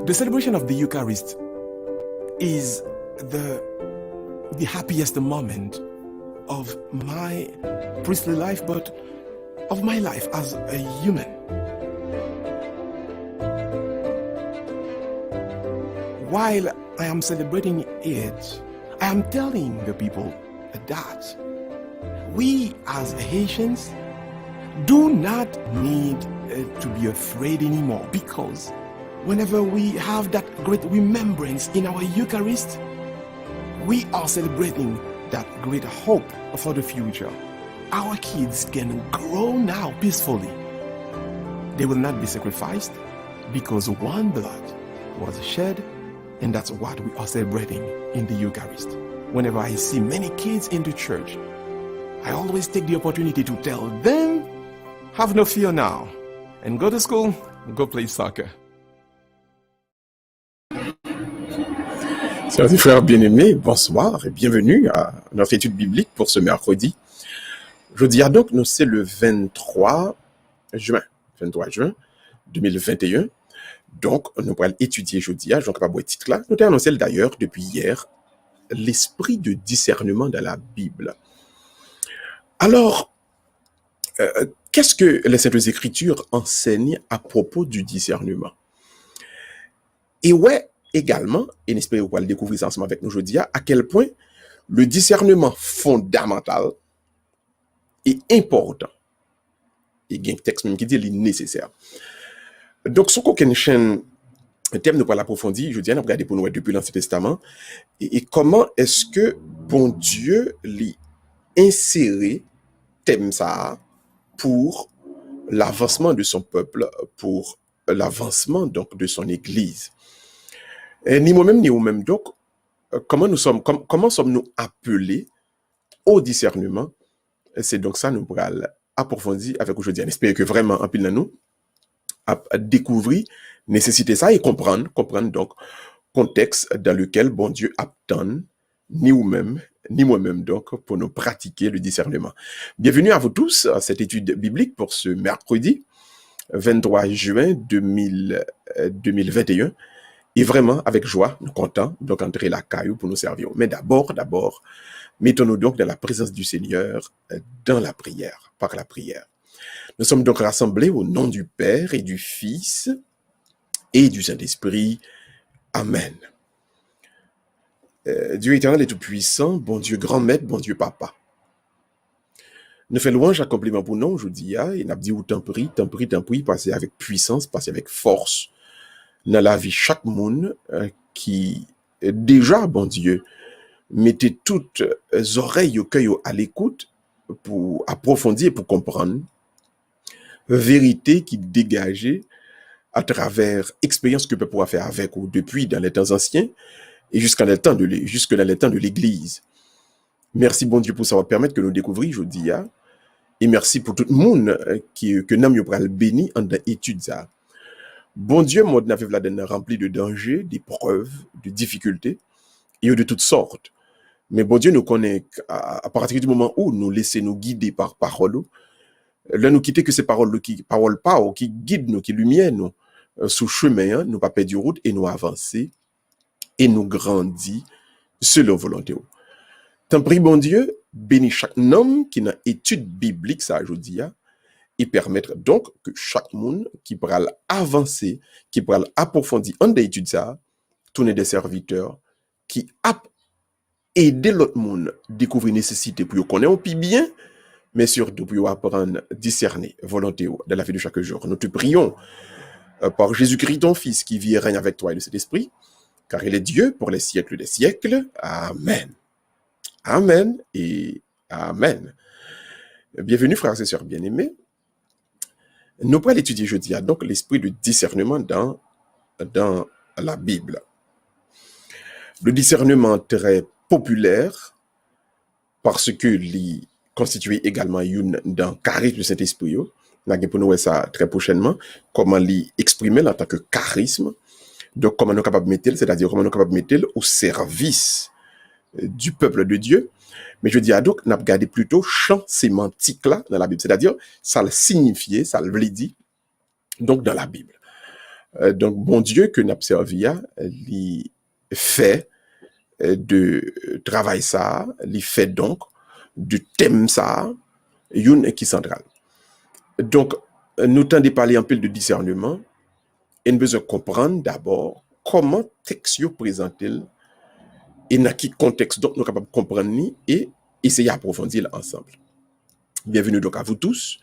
The celebration of the Eucharist is the happiest moment of my priestly life, but of my life as a human. While I am celebrating it, I am telling the people that we as Haitians do not need to be afraid anymore, because whenever we have that great remembrance in our Eucharist, we are celebrating that great hope for the future. Our kids can grow now peacefully. They will not be sacrificed because one blood was shed, and that's what we are celebrating in the Eucharist. Whenever I see many kids in the church, I always take the opportunity to tell them, have no fear now, and go to school, go play soccer. Chers et frères bien-aimés, bonsoir et bienvenue à notre étude biblique pour ce mercredi. Jeudi, donc, nous c'est le 23 juin 2021. Donc, nous allons étudier jeudi, donc pas beau titre là. Nous avons annoncé d'ailleurs depuis hier l'esprit de discernement dans la Bible. Alors, qu'est-ce que les Saintes Écritures enseignent à propos du discernement? Et ouais, également, et n'espérez vous pas le découvrir ensemble avec nous aujourd'hui, à quel point le discernement fondamental est important. Et il y a un texte même qui dit qu'il est nécessaire. Donc, sur aucune chaîne, un thème nous pas l'approfondir, je dis, on a regardé pour nous depuis l'Ancien Testament, et comment est-ce que bon Dieu l'y inséré thème ça pour l'avancement de son peuple, pour l'avancement donc de son Église. Et ni moi-même ni vous-même donc, comment sommes-nous appelés au discernement? C'est donc ça nous pourrons approfondir avec aujourd'hui. J'espère que vraiment en pile dans nous à découvrir nécessiter ça et comprendre donc contexte dans lequel bon Dieu attend ni vous-même ni moi-même donc pour nous pratiquer le discernement. Bienvenue à vous tous à cette étude biblique pour ce mercredi 23 juin 2021. Et vraiment, avec joie, nous comptons donc entrer la caillou pour nous servir. Mais d'abord, mettons-nous donc dans la présence du Seigneur, dans la prière, par la prière. Nous sommes donc rassemblés au nom du Père et du Fils et du Saint-Esprit. Amen. Dieu éternel et tout-puissant, bon Dieu grand maître, bon Dieu papa. Nous faisons louange à compliment pour nous aujourd'hui, et nous dit tant prie, passez avec puissance, passez avec force, dans la vie chaque monde qui déjà, bon Dieu, mettez toutes les oreilles au cœur à l'écoute pour approfondir et pour comprendre vérité qui dégageait à travers expérience que peut pouvoir faire avec ou depuis dans les temps anciens et jusque dans les temps de l'Église. Merci bon Dieu pour ça va permettre que nous découvrions aujourd'hui, et merci pour tout le monde que nous avons béni en étude ça. Bon Dieu, moi, n'avait rempli de dangers, d'épreuves, de difficultés, et de toutes sortes. Mais bon Dieu nous connaît à partir du moment où nous laissons nous guider par parole, là nous quitter que ces paroles qui guident nous, qui lumièrent nous, sous chemin, nous pas perdre route et nous avancer, et nous grandir selon volonté. Tant pis, bon Dieu, bénis chaque homme qui n'a étude biblique, ça aujourd'hui, et permettre donc que chaque monde qui pourra avancer, qui pourra approfondir en d'études ça, tourner des serviteurs qui a aider l'autre monde découvrir nécessité pour connaître au plus bien, mais surtout pour apprendre à discerner volonté de la vie de chaque jour. Nous te prions par Jésus-Christ ton Fils qui vit et règne avec toi et de cet esprit, car il est Dieu pour les siècles des siècles. Amen. Amen et Amen. Bienvenue frères et sœurs bien-aimés. Nous pourrons étudier jeudi donc l'esprit de discernement dans la Bible. Le discernement très populaire parce que il constitue également une dans charisme du Saint-Esprit. Nous allons pour nous ça très prochainement comment l'exprimer en tant que charisme. Donc comment nous capable de mettre, c'est-à-dire comment nous capable de mettre au service du peuple de Dieu. Mais je dis donc, nous avons regardé plutôt champ sémantique là dans la Bible, c'est-à-dire ça le signifiait, ça le dit donc dans la Bible. Donc, bon Dieu que n'a servi à, li fait de travail ça, li fait donc du thème ça, une qui central. Donc, nous tendons parler un peu de discernement et nous besoin comprendre d'abord comment texte yo présente et dans quel contexte donc nous sommes capables de comprendre ni et essayer d'approfondir ensemble. Bienvenue donc à vous tous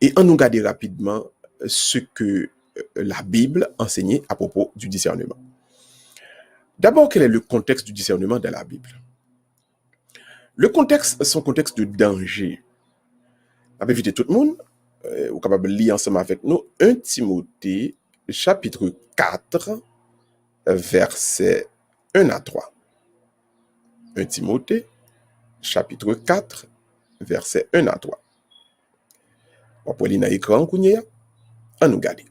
et on nous regarde rapidement ce que la Bible enseignait à propos du discernement. D'abord, quel est le contexte du discernement dans la Bible? Le contexte, c'est un contexte de danger. On va éviter tout le monde, ou capable de lire ensemble avec nous 1 Timothée chapitre 4 versets 1 à 3. 1 Timothée chapitre 4 versets 1 à 3. On peut lire dans l'écran, on nous garde.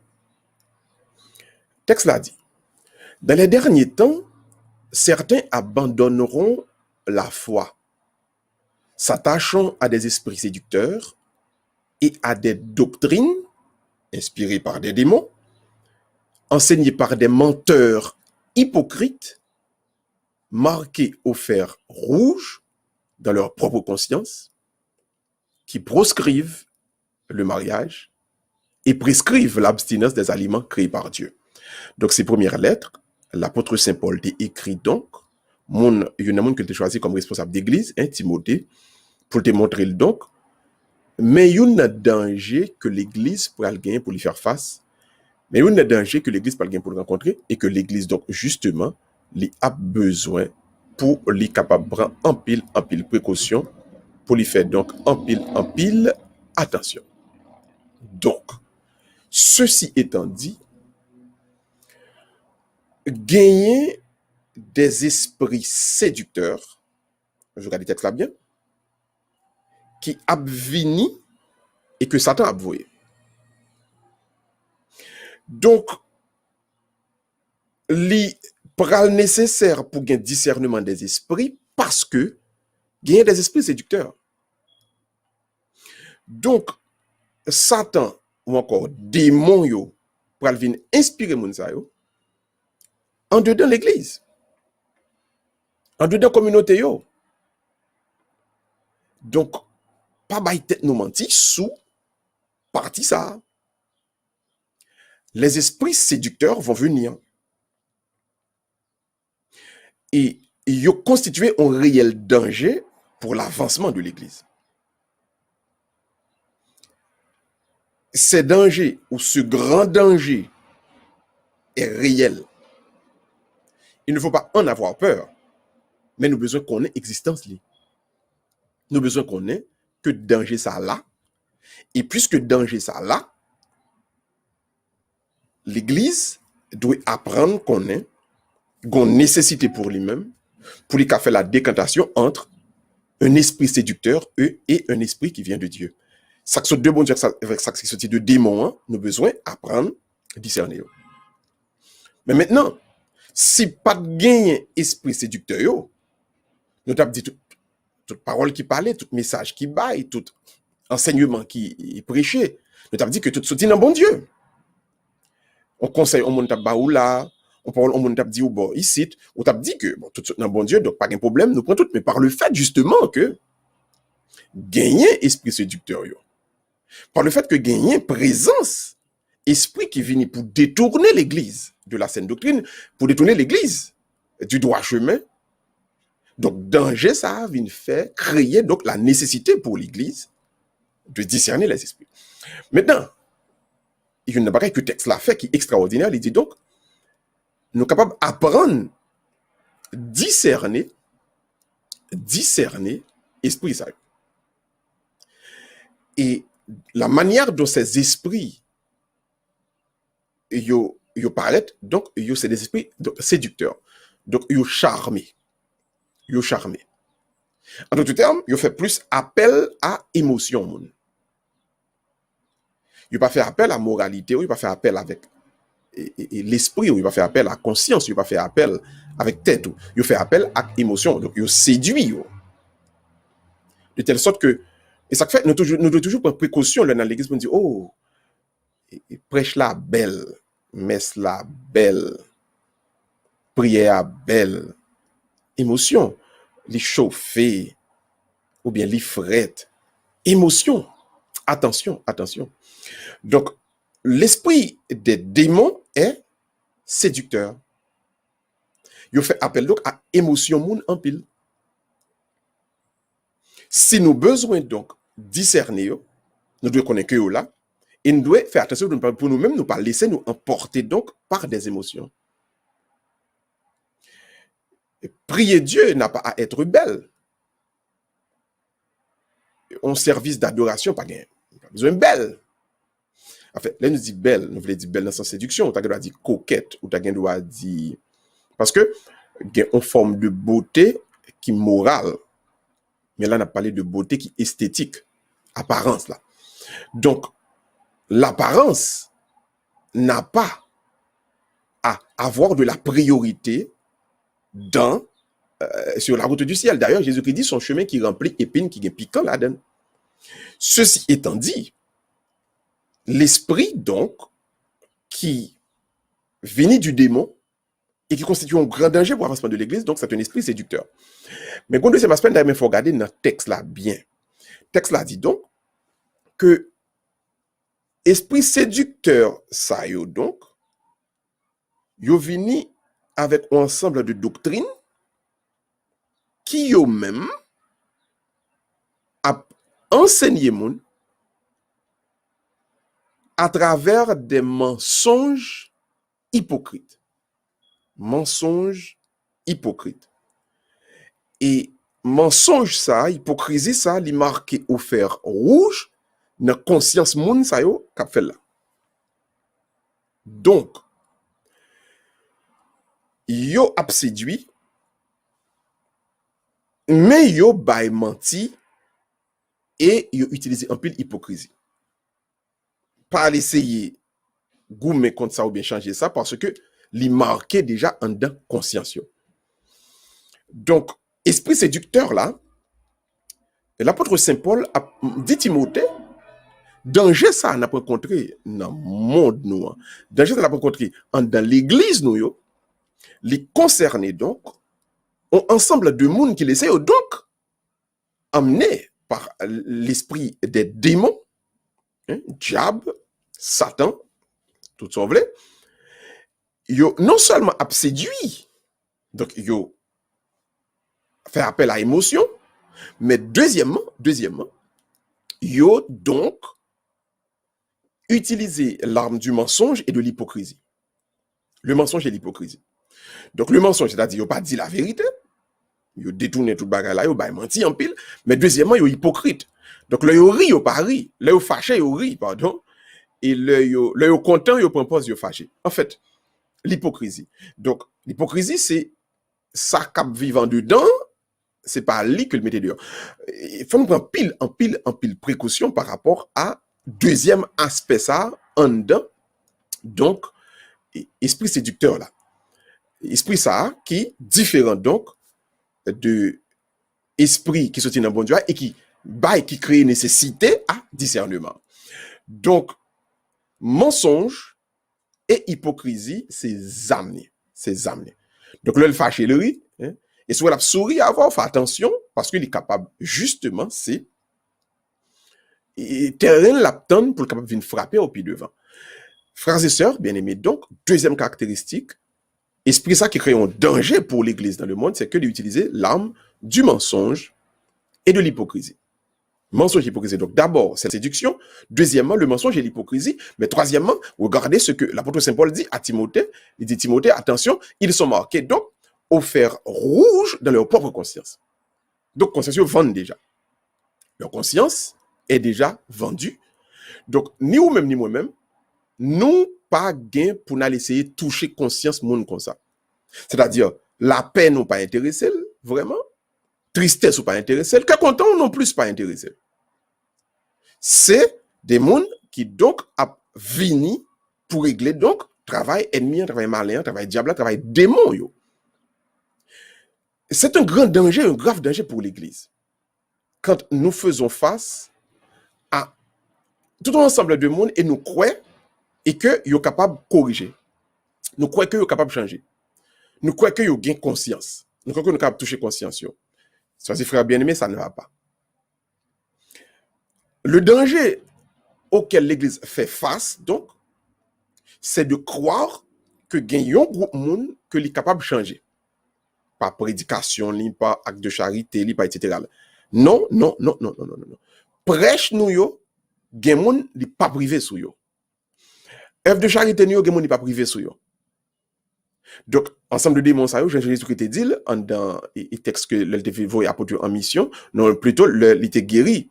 Texte là dit, dans les derniers temps, certains abandonneront la foi, s'attachant à des esprits séducteurs et à des doctrines inspirées par des démons, enseignées par des menteurs hypocrites, marqués au fer rouge dans leur propre conscience, qui proscrivent le mariage et prescrivent l'abstinence des aliments créés par Dieu. Donc, ces premières lettres, l'apôtre Saint Paul t'a écrit donc, il y a un monde que tu choisi comme responsable d'église, Timothée, pour te montrer donc, mais il y a un danger que l'église pourrait gagner pour lui faire face, mais il y a un danger que l'église pourrait gagner pour le rencontrer, et que l'église, donc, justement, lui a besoin pour lui capable de prendre en pile précaution, pour lui faire donc en pile attention. Donc, ceci étant dit, gagner des esprits séducteurs, je regarde les textes là bien, qui abvini et que Satan a voué. Donc, li pral nécessaire pour gagner discernement des esprits parce que gagner des esprits séducteurs. Donc, Satan ou encore démon yo pral vin inspirer moun sa yo en dedans l'église, en dedans communauté yo. Donc, pas bay tête nous menti sous partie ça. Les esprits séducteurs vont venir et ils ont constitué un réel danger pour l'avancement de l'église. Ces dangers ou ce grand danger est réel. Il ne faut pas en avoir peur, mais nous avons besoin qu'on ait existence li. Nous avons besoin qu'on ait que danger ça là. Et puisque danger ça là, l'église doit apprendre qu'on ait une nécessité pour lui-même, pour lui faire la décantation entre un esprit séducteur et un esprit qui vient de Dieu. Ça que ce deux bon Dieu, ça qui sorti de démons, hein, nous avons besoin d'apprendre à discerner. Mais maintenant, si pas de gain esprit séducteur, nous avons dit toute parole qui parlait, tout message qui baille, tout enseignement qui prêchait, nous avons dit que tout sorti dans bon Dieu. On conseille au monde tabaou là, on parle au monde dit ou bon ici, on t'a dit que bon tout dans bon Dieu, donc pas de problème, nous prenons tout, mais par le fait justement que gagner esprit séducteur, par le fait que gagner présence, esprit qui vient pour détourner l'église de la saine doctrine, pour détourner l'église du droit chemin. Donc, danger, ça vient faire créer donc la nécessité pour l'église de discerner les esprits. Maintenant, il y a une barrière que le texte l'a fait qui est extraordinaire. Il dit donc, nous sommes capables d'apprendre, discerner esprit ça. Et la manière dont ces esprits yo paraît, donc c'est des esprits séducteurs. Donc yo charmés. En d'autres termes, yo fait plus appel à émotion. Yo pas fait appel à moralité, yo pas fait appel avec l'esprit, yo pas fait appel à conscience, yo pas fait appel avec tête, yo fait appel à émotion. Donc yo séduit yo. De telle sorte que et ça fait nous devons toujours prendre précaution là dans l'église pour dire oh prêche la belle messe la belle, prière belle, émotion, les chauffer, ou bien les frettes, émotion. Attention, attention. Donc, l'esprit des démons est séducteur. Il fait appel donc à émotion moun en pile. Si nous besoin donc discerner, nous devons connaître que là, et nous devons faire attention pour nous-mêmes, nous pas laisser nous emporter donc par des émotions. Prier Dieu n'a pas à être belle. Un service d'adoration, pas besoin de belle. En fait, là, nous dit belle, nous voulons dire belle dans sa séduction, ou doit dire coquette, ou doit dire. Parce que, il y a une forme de beauté qui est morale. Mais là, on a parlé de beauté qui est esthétique, apparence là. Donc, l'apparence n'a pas à avoir de la priorité sur la route du ciel. D'ailleurs, Jésus-Christ dit son chemin qui remplit épines, qui est piquant là-dedans. Ceci étant dit, l'esprit donc qui vient du démon et qui constitue un grand danger pour l'avancement de l'Église, donc c'est un esprit séducteur. Mais quand deuxième aspect, il faut regarder dans le texte là bien. Le texte là dit donc que esprit séducteur, ça yo donc, yo vini avec un ensemble de doctrines qui yo même a enseigné moun à travers des mensonges hypocrites. Mensonges hypocrites. Et mensonge ça, hypocrisie ça, li marqué au fer rouge dans conscience moun sa yo k'ap fait là. Donc, yo ap séduit, mais yo bay menti et yo utilisé un pile hypocrisie. Pas l'essayer goumer contre ça ou bien changer ça parce que li marqué déjà en dedans conscience yo. Donc, esprit séducteur là, l'apôtre Saint Paul a dit Timothée, danger ça n'a pas rencontré dans le monde nous, danger ça n'a pas rencontré dans l'église nous yo, les concernés donc, ont ensemble de monde qui l'essaient donc amenés par l'esprit des démons, diable, Satan, tout ça vrai, yo non seulement a séduit, donc yo fait appel à émotion, mais deuxièmement, yo donc utiliser l'arme du mensonge et de l'hypocrisie. Le mensonge et l'hypocrisie. Donc le mensonge, c'est-à-dire yo pas dit la vérité, yo détourné tout bagay là, yo ba menti en pile, mais deuxièmement yo hypocrite. Donc le yo ri, yo pas ri, le yo fâché, yo ri, pardon, et le yo content, yo propose, yo fâché. En fait, l'hypocrisie. Donc l'hypocrisie c'est ça cap vivant dedans, c'est pas lui que le mettait dehors. Il faut prendre en pile précaution par rapport à deuxième aspect ça en dedans. Donc esprit séducteur là. Esprit ça qui différent donc de esprit qui sortit dans bon Dieu et qui crée nécessité à discernement. Donc mensonge et hypocrisie c'est amené. Donc là le fâché le ri, et soit la souris avant, fait attention parce qu'il est capable justement c'est terrain l'apton pour capable venir frapper au pied devant. Frères et sœurs, bien-aimés, donc deuxième caractéristique, esprit ça qui crée un danger pour l'église dans le monde, c'est que d'utiliser l'arme du mensonge et de l'hypocrisie. Mensonge et hypocrisie. Donc d'abord, c'est la séduction. Deuxièmement, le mensonge et l'hypocrisie. Mais troisièmement, regardez ce que l'apôtre Saint Paul dit à Timothée. Il dit Timothée, attention, ils sont marqués donc au fer rouge dans leur propre conscience. Donc conscience vendent déjà. Leur conscience est déjà vendue. Donc ni vous-même ni moi-même, nous pas gain pour nous essayer de toucher conscience monde comme ça. C'est-à-dire la peine ou pas intéressé vraiment, tristesse ou pas intéressé, que content non plus pas intéressé. C'est des mondes qui donc a vini pour régler donc travail ennemi, travail malin, travail diable, travail démon yo. C'est un grand danger, un grave danger pour l'Église. Quand nous faisons face à tout un ensemble de monde et nous croyons et que nous sommes capables de corriger. Nous croyons que nous sommes capables de changer. Nous croyons que nous avons conscience. Nous croyons que nous sommes capables de toucher conscience. Ça, c'est frère bien-aimé, ça ne va pas. Le danger auquel l'Église fait face, donc, c'est de croire que gagne un groupe monde que est capable de changer. Par prédication, par acte de charité, par etc. Non, non, non, non, non, non, non. Prêche nous yo, gen moun li pas privé sou yo. Œuvre de charité nous yo, gen moun li pas privé sou yo. Donc, ensemble de démons ça yo, Jean-Jésus qui te dit dans le texte que le devait voyer apôtre en mission, non plutôt il était guéri.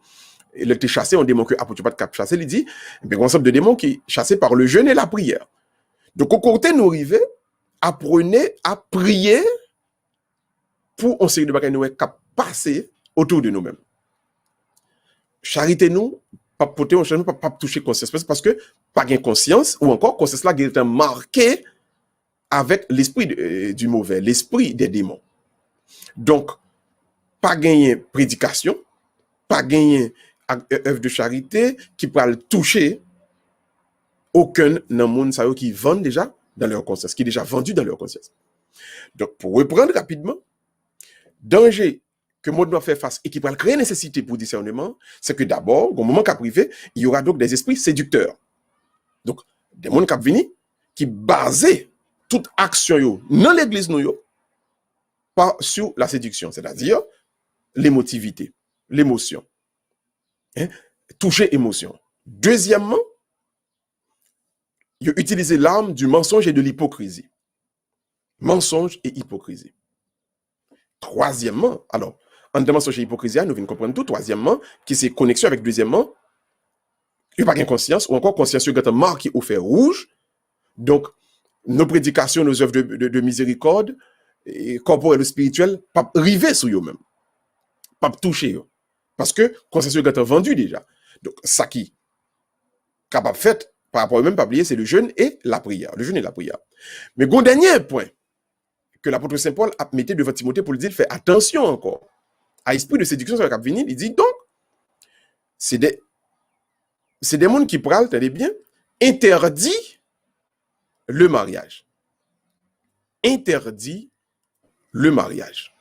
Il était chassé, on démon que apôtre pas de cap chassé, il dit ben ensemble de démons qui chassé par le jeûne et la prière. Donc au côté nous arriver, apprenez à prier pour on série de bagages nous cap passer autour de nous-mêmes. Charité nous pas porter on change pas toucher conscience parce que pas gain conscience ou encore conscience là est marqué avec l'esprit du mauvais, l'esprit des démons. Donc pas gagner prédication, pas gagner œuvre de charité qui peut le toucher aucun dans monde ça qui vend déjà dans leur conscience, qui est déjà vendu dans leur conscience. Donc pour reprendre rapidement, danger que le monde doit faire face et qui va créer nécessité pour discernement, c'est que d'abord, au moment qu'a privé, il y aura donc des esprits séducteurs. Donc, des mondes qui viennent, qui basent toute action dans l'église pas sur la séduction, c'est-à-dire l'émotivité, l'émotion. Hein? Toucher émotion. Deuxièmement, il utiliser l'arme du mensonge et de l'hypocrisie. Mensonge et hypocrisie. Troisièmement, alors, en mensonge et hypocrisie, nous venons comprendre tout. Troisièmement, qui c'est connexion avec deuxièmement, il n'y a pas de conscience, ou encore conscience qui est marquée au fer rouge. Donc, nos prédications, nos œuvres de miséricorde, corporelles ou spirituelles, pas arriver sur eux-mêmes, pas toucher eux. Parce que conscience qui est vendue déjà. Donc, ça qui est capable de faire, par rapport à eux-mêmes, pas oublier, c'est le jeûne et la prière. Le jeûne et la prière. Mais, un dernier point que l'apôtre Saint Paul a mis devant Timothée pour lui dire, fait attention encore à l'esprit de séduction sur le cap venir. Il dit donc, c'est des gens qui parlent, tenez bien, interdit le mariage. Interdit le mariage.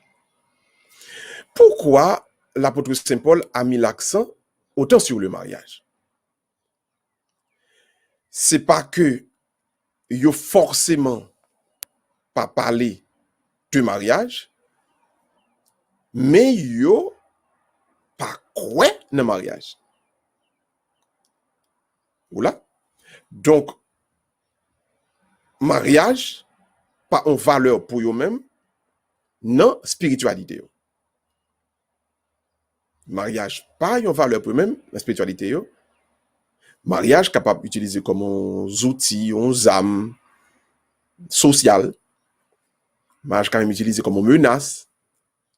Pourquoi l'apôtre Saint Paul a mis l'accent autant sur le mariage? C'est pas que il faut forcément pas parler de mariage, mais yo pas quoi dans mariage. Voilà. Donc, mariage, pas en valeur pour eux-mêmes, non spiritualité. Mariage, pas en valeur pour eux-mêmes, la spiritualité. Mariage capable d'utiliser comme un outil, un âme social. Mariage quand même utilisé comme une menace.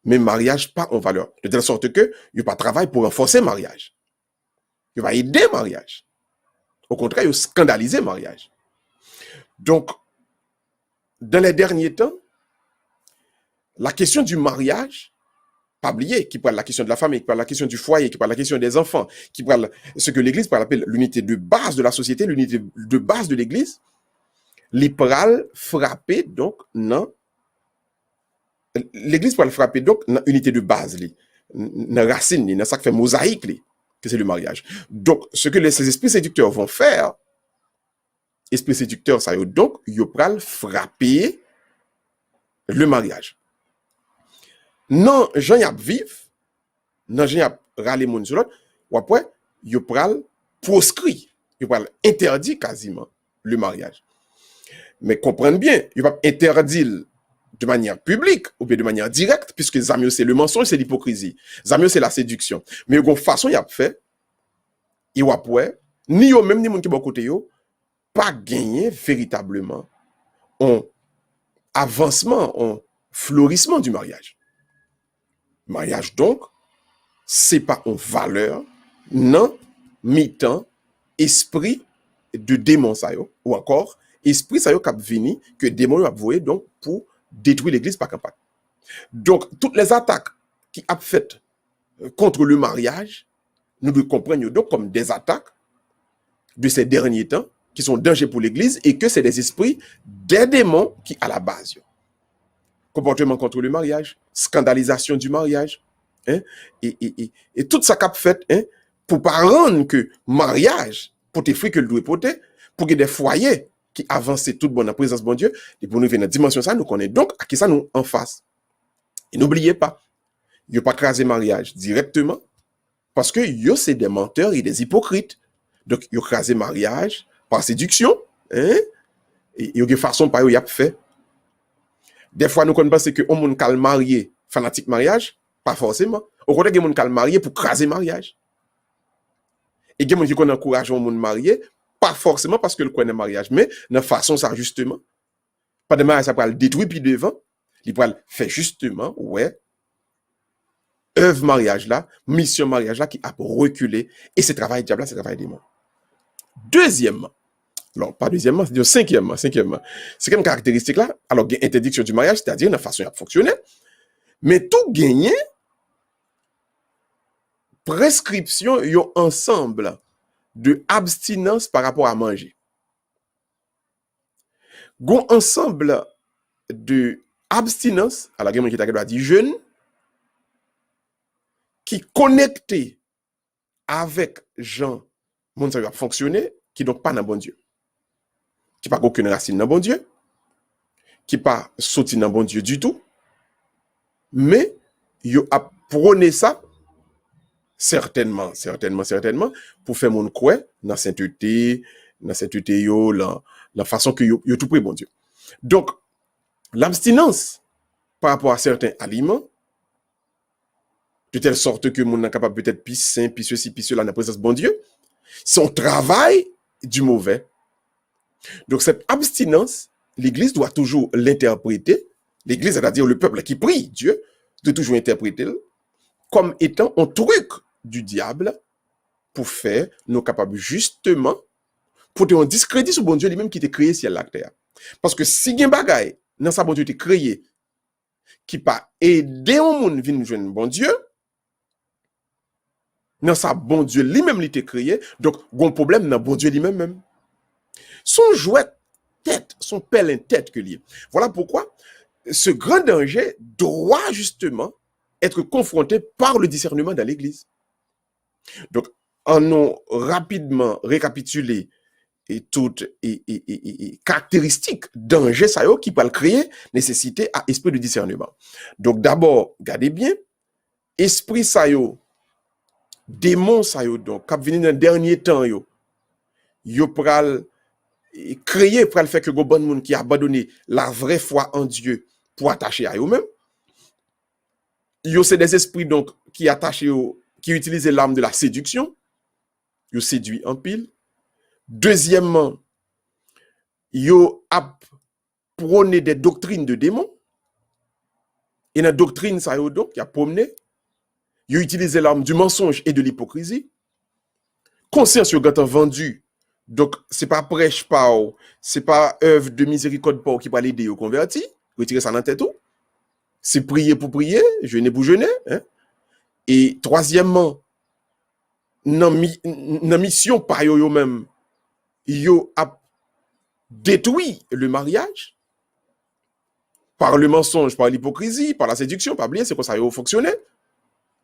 Mais mariage pas en valeur. De telle sorte que, il n'y a pas de travail pour renforcer le mariage. Il va aider le mariage. Au contraire, il va scandaliser le mariage. Donc, dans les derniers temps, la question du mariage, pas oublier, qui parle de la question de la famille, qui parle de la question du foyer, qui parle de la question des enfants, qui parle de ce que l'Église appelle l'unité de base de la société, l'unité de base de l'Église, les pral frapper donc non. L'Église peut le frapper donc dans l'unité de base, dans la racine, dans ça qui fait mosaïque, que c'est le mariage. Donc, ce que ces esprits séducteurs vont faire, esprits séducteurs, ça y est, donc, ils vont frapper le mariage. Non, gens y a vivre, non, gens y a râler mon sur l'autre, ou après, ils vont proscrit, ils vont interdire quasiment le mariage. Mais comprenez bien, ils vont interdire de manière publique ou bien de manière directe, puisque Zamio c'est le mensonge, c'est l'hypocrisie. Zamio c'est la séduction. Mais de façon, il a fait, il a après, ni yo même ni moun qui bon côté yo, pas gagné véritablement un avancement, un florissement du mariage. Mariage donc, c'est pas une valeur, non, mi-temps, esprit de démon ça yo, ou encore, esprit ça yo k'ap vini, que démon yo ap voye donc pour détruire l'église par campagne. Donc, toutes les attaques qui ont fait contre le mariage, nous devons comprendre donc comme des attaques de ces derniers temps qui sont dangers pour l'Église et que c'est des esprits, des démons qui à la base. Comportement contre le mariage, scandalisation du mariage, hein, et tout ça qu'a fait, hein, pour pas rendre que mariage, pour tes fruits que le doit porter, pour que des foyers qui avancent tout bon en présence de bon Dieu, et pour nous venir dans la dimension ça, nous connaissons donc à qui ça nous en face. Et n'oubliez pas, il n'y a pas crasé mariage directement, parce que yo c'est des menteurs et des hypocrites. Donc, il y a crasé mariage par séduction, hein, et il y a des façons par y a fait. Des fois, nous connaissons que on moun kal marié fanatique mariage, pas forcément. Au contraire, il y a moun kal marié pour craser mariage. Et il y a moun qui connaît encourage on moun marié, pas forcément parce que le connaît mariage, mais de façon ça justement. Pas de mariage ça va le détruire puis devant, il va faire justement, ouais, œuvre mariage là, mission mariage là qui a reculé et c'est travail diable là, c'est travail démon. Deuxièmement, non, pas deuxièmement, c'est cinquièmement. C'est comme caractéristique là, alors il y a interdiction du mariage, c'est-à-dire la façon de fonctionner, mais tout gagner, prescription, il y a ensemble de abstinence par rapport à manger. Il y a ensemble de abstinence, alors il y a qui a dit jeûne, qui connecté avec Jean, mon ça va fonctionner, qui donc pas dans bon Dieu. Qui pas aucune racine dans bon Dieu, qui pas sorti dans bon Dieu du tout, mais yo a prôné ça certainement pour faire mon quoi dans sainteté yo la façon que yo tout près bon Dieu. Donc l'abstinence par rapport à certains aliments de telle sorte que mon est capable peut-être puis sain puis ceci puis cela dans la présence de bon Dieu, son travail du mauvais. Donc, cette abstinence, l'Église doit toujours l'interpréter. L'Église, c'est-à-dire le peuple qui prie Dieu, doit toujours interpréter comme étant un truc du diable pour faire nous capables justement pour te un discrédit sur bon Dieu lui-même qui t'a créé ciel la terre. Parce que si gen bagay dans sa bon Dieu t'a créé qui pas aider au monde vinn joindre bon Dieu, dans sa bon Dieu lui-même il t'a créé, donc gon problème dans bon Dieu lui-même même. Son jouet tête, son pelle tête que lié. Voilà pourquoi ce grand danger doit justement être confronté par le discernement dans l'Église. Donc, en nous rapidement récapituler et toutes et caractéristiques danger ça qui peut le créer, nécessité à esprit de discernement. Donc, d'abord, regardez bien, esprit ça démon ça donc, cap venir dans le dernier temps yo pral créer pour le faire que go bon monde qui a abandonné la vraie foi en Dieu pour attacher à eux-mêmes. Yo c'est des esprits donc qui attachent qui utilisent l'arme de la séduction. Yo séduit en pile. Deuxièmement, yo a prôné des doctrines de démons. Et dans la doctrine ça yo donc qui a promené, yo utilisé l'arme du mensonge et de l'hypocrisie. Conscience yo gâteau vendu. Donc, c'est pas prêche pas, c'est pas œuvre de miséricorde pas qui va l'aider au converti, retirer ça dans la tête tout. C'est prier pour prier, jeûner pour jeûner, hein. Et troisièmement, dans mission par yo même, yo a détruit le mariage par le mensonge, par l'hypocrisie, par la séduction, pas oublier, c'est comme ça yo fonctionnait.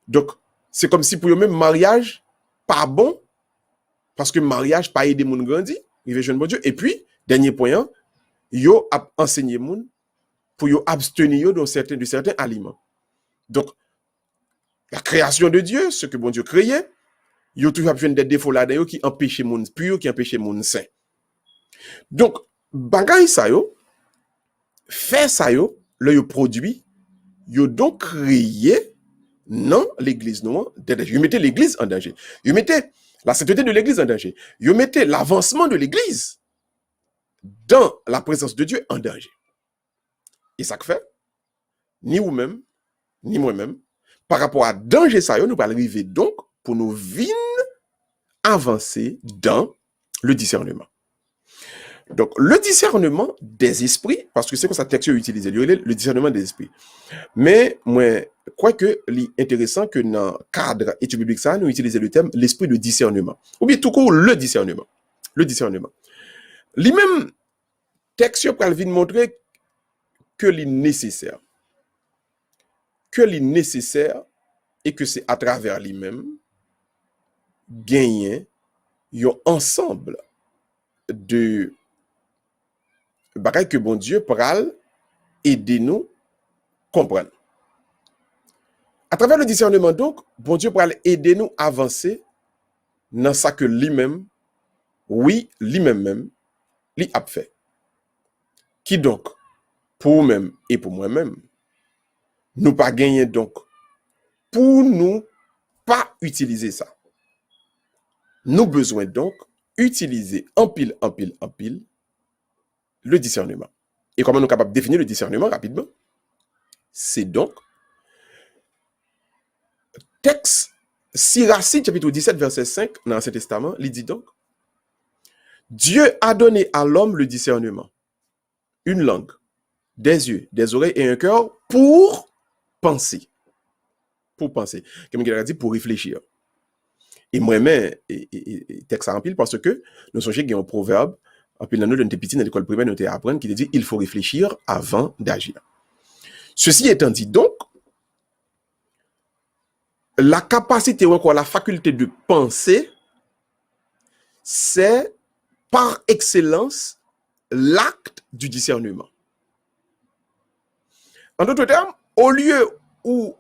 Donc, c'est comme si pour yo même mariage pas bon. Parce que mariage pas aider moun grandi, il veut jeune bon Dieu. Et puis, dernier point, yo a enseigné moun pour yo abstenir de certains aliments. Donc, la création de Dieu, ce que bon Dieu créait, yo toujours besoin des défauts là-dedans qui empêchent moun pur, qui empêchent moun saint. Donc, bagay ça yo, fait ça yo, le yo produit, yo donc créé non l'église non, yo mettez l'église en danger. Yo mettez la sainteté de l'église en danger. Vous mettez l'avancement de l'église dans la présence de Dieu en danger. Et ça que fait, ni vous-même, ni moi-même, par rapport à danger ça, nous allons arriver donc pour nous venir avancer dans le discernement. Donc, le discernement des esprits, parce que c'est comme ça que texte utilisé, le discernement des esprits. Mais, moi, quoique, l'intéressant que dans le cadre étude biblique, ça, nous utilisons le terme l'esprit de discernement. Ou bien tout court, le discernement. Le discernement. Lui-même, texte pour vient montrer que c'est nécessaire. Que c'est nécessaire et que c'est à travers lui-même gagner un ensemble de bagages que bon Dieu pral aider nous comprendre. À travers le discernement donc, bon Dieu pral aider nous avancer dans ça que lui-même, oui, lui-même, lui a fait. Qui donc, pour vous-même et pour moi-même, nous pas gagner donc, pour nous pas utiliser ça. Nous besoin donc utiliser en pile le discernement. Et comment nous sommes capables de définir le discernement rapidement? C'est donc texte Siracide chapitre 17 verset 5 dans l'Ancien Testament, il dit donc Dieu a donné à l'homme le discernement, une langue, des yeux, des oreilles et un cœur pour penser. Pour penser. Comme il a dit, pour réfléchir. Et moi-même, texte en pile parce que nous sommes qu'il y a un proverbe, en pile dans nous, petit dans l'école primaire, nous avons appris qui dit il faut réfléchir avant d'agir. Ceci étant dit donc, la capacité ou encore la faculté de penser, c'est par excellence l'acte du discernement. En d'autres termes, au lieu où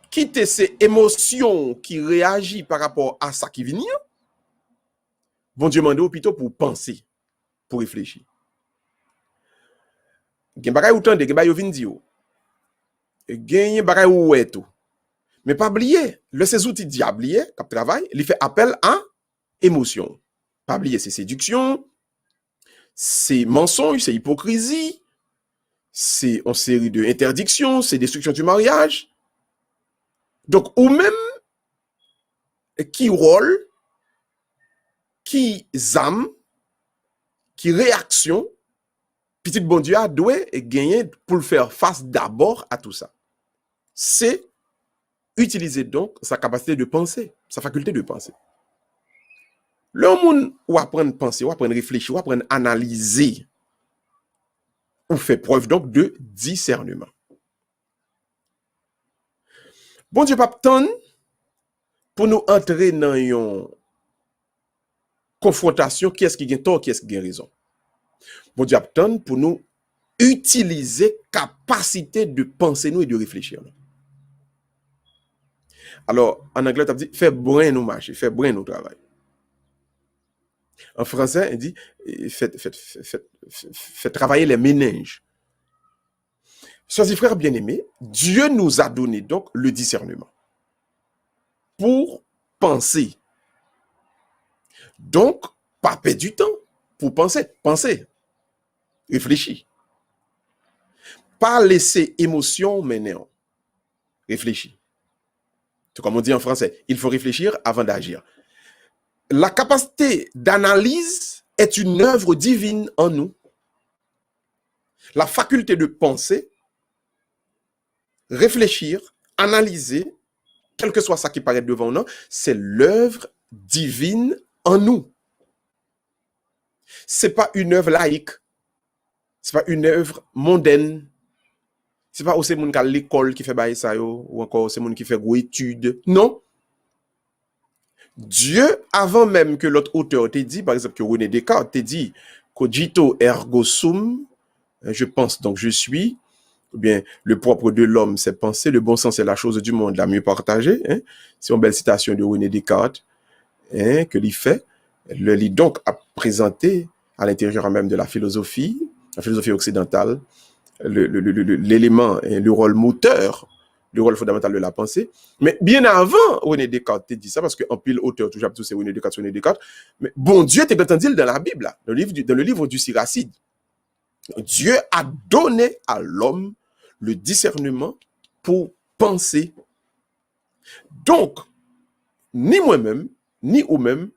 quitter ces émotions qui réagissent par rapport à ça qui vient, bon Dieu m'a plutôt pour penser, pour réfléchir. Gen bagay ou tande, gen bagay ou vin di ou. Gen bagay ou ouais tout. Mais pas oublier, le ces outils diablier, cap travail, il fait appel à émotion. Pas oublier, c'est séduction, c'est mensonge, c'est hypocrisie, c'est une série de interdictions, c'est destruction du mariage. Donc, ou même, qui rôle, qui âme, qui réaction, petit bon Dieu a doué et gagner pour le faire face d'abord à tout ça. C'est utiliser donc sa capacité de penser, sa faculté de penser. Le monde ou apprendre à penser, ou apprendre à réfléchir, ou apprendre à analyser, ou fait preuve donc de discernement. Bon Dieu pas tant pour nous entrer dans une confrontation, qui est-ce qui gagne tort, qui est-ce qui gagne raison. Bon Dieu attend pour nous utiliser capacité de penser nous et de réfléchir. Alors, en anglais, tu as dit, fais brin nous marcher, fais brin nous travail. En français, il dit, fait travailler les méninges. Chers frères bien-aimés, Dieu nous a donné donc le discernement pour penser. Donc, pas perdre du temps pour penser, réfléchir. Pas laisser émotion mener, réfléchir. C'est comme on dit en français, il faut réfléchir avant d'agir. La capacité d'analyse est une œuvre divine en nous. La faculté de penser, réfléchir, analyser, quel que soit ça qui paraît devant nous, c'est l'œuvre divine en nous. C'est pas une œuvre laïque, c'est pas une œuvre mondaine, c'est pas aussi moun qui à l'école qui fait bail ça yo, ou encore c'est moun qui fait gros études. Non. Dieu, avant même que l'autre auteur t'ait dit, par exemple que René Descartes t'ait dit cogito ergo sum, je pense donc je suis, ou bien le propre de l'homme c'est penser, le bon sens c'est la chose du monde la mieux partagée. Hein? C'est une belle citation de René Descartes que l'il fait. Le lit donc a présenté à l'intérieur même de la philosophie occidentale, l'élément, le rôle moteur, le rôle fondamental de la pensée. Mais bien avant, René Descartes dit ça, parce qu'en pile auteur, toujours c'est René Descartes, mais bon Dieu t'es entendu dans la Bible, dans le livre du Siracide. Dieu a donné à l'homme le discernement pour penser. Donc, ni moi-même, ni vous-même,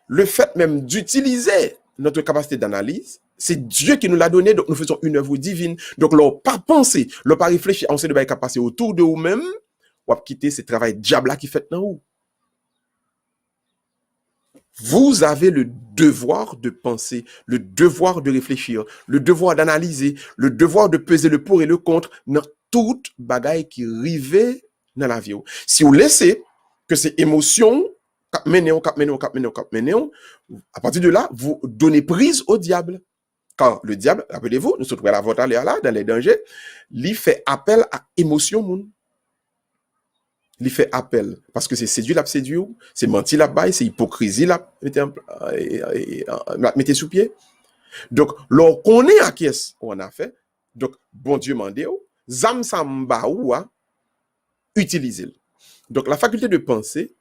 le fait même d'utiliser notre capacité d'analyse, c'est Dieu qui nous l'a donné, donc nous faisons une œuvre divine. Donc, leur pas penser, leur pas réfléchir, on sait de quoi passer autour de vous-même, ou à quitter ce travail diable qui fait dans vous. Vous avez le devoir de penser, le devoir de réfléchir, le devoir d'analyser, le devoir de peser le pour et le contre dans toute bagaille qui rive dans la vie. Si vous laissez que ces émotions à partir de là, vous donnez prise au diable. Quand le diable, rappelez-vous, nous sommes à la vote là, dans les dangers, il fait appel à émotion. Il fait appel parce que c'est séduit la séduit, c'est menti la baille, c'est hypocrisie la mettez sous pied. Donc, lorsqu'on est à qui est-ce qu'on a fait, donc, bon Dieu m'a dit, zam samba ou utilisez-le. Donc, la faculté de penser,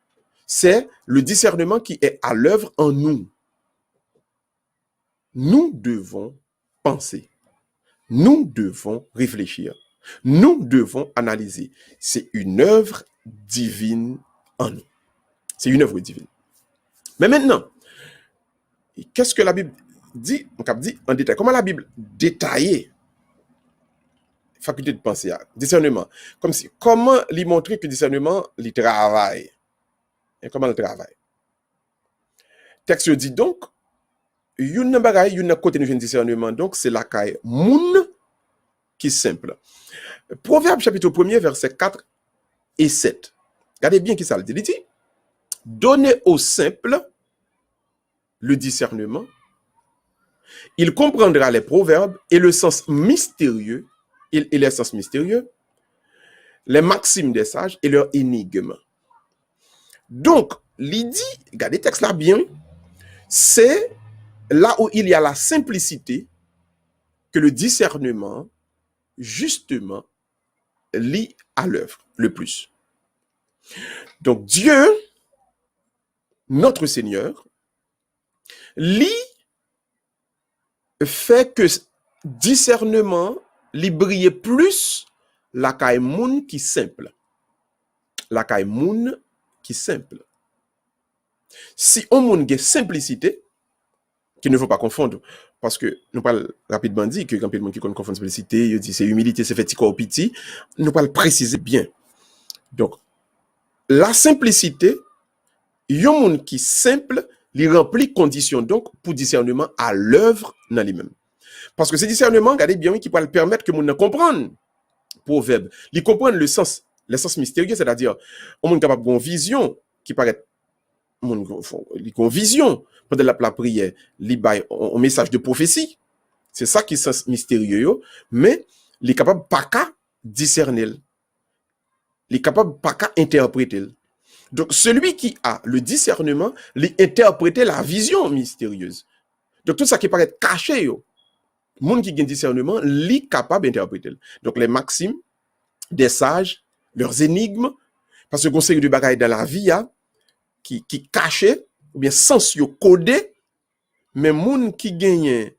c'est le discernement qui est à l'œuvre en nous. Nous devons penser. Nous devons réfléchir. Nous devons analyser. C'est une œuvre divine en nous. C'est une œuvre divine. Mais maintenant, qu'est-ce que la Bible dit? On dit en détail. Comment la Bible détaille faculté de penser, discernement? Comment lui montrer que discernement, il travaille? Et comment il travaille? Texte dit donc, une bagaille, une côté de discernement, donc c'est la caille moun qui est simple. Proverbe chapitre 1er, verset 4 et 7. Regardez bien qui ça le dit. Il dit, donnez au simple le discernement, il comprendra les proverbes et le sens mystérieux, et les sens mystérieux, les maximes des sages et leurs énigmes. Donc, il dit, regardez le texte là bien, c'est là où il y a la simplicité que le discernement, justement, lit à l'œuvre le plus. Donc, Dieu, notre Seigneur, lit fait que discernement li brille plus la caille moun qui simple. La caille moun qui simple. Si on moun gen simplicité, qu'il ne faut pas confondre, parce que nous parlons rapidement dit que quand il y a qui confond simplicité, il dit c'est humilité, c'est fait corps petit, nous parlons préciser bien. Donc, la simplicité, yon moun qui simple, li remplit condition donc pour discernement à l'œuvre dans lui-même. Parce que ce discernement, regardez bien, qui peut le permettre que moun comprenne proverbe, li comprenne le sens mystérieux, c'est-à-dire on moun capable d'une vision qui paraît mon vision pendant la prière, li bay un message de prophétie. C'est ça qui est sens mystérieux, mais il est capable pas qu'à discerner. Il est capable pas qu'à interpréter. Donc celui qui a le discernement, il interprète la vision mystérieuse. Donc tout ça qui paraît caché, monde qui a un discernement, il est capable d'interpréter. Donc les maximes des sages, leurs énigmes, parce que conseil de bagaille dans la vie, qui caché ou bien sens yo codé, mais moun qui gagne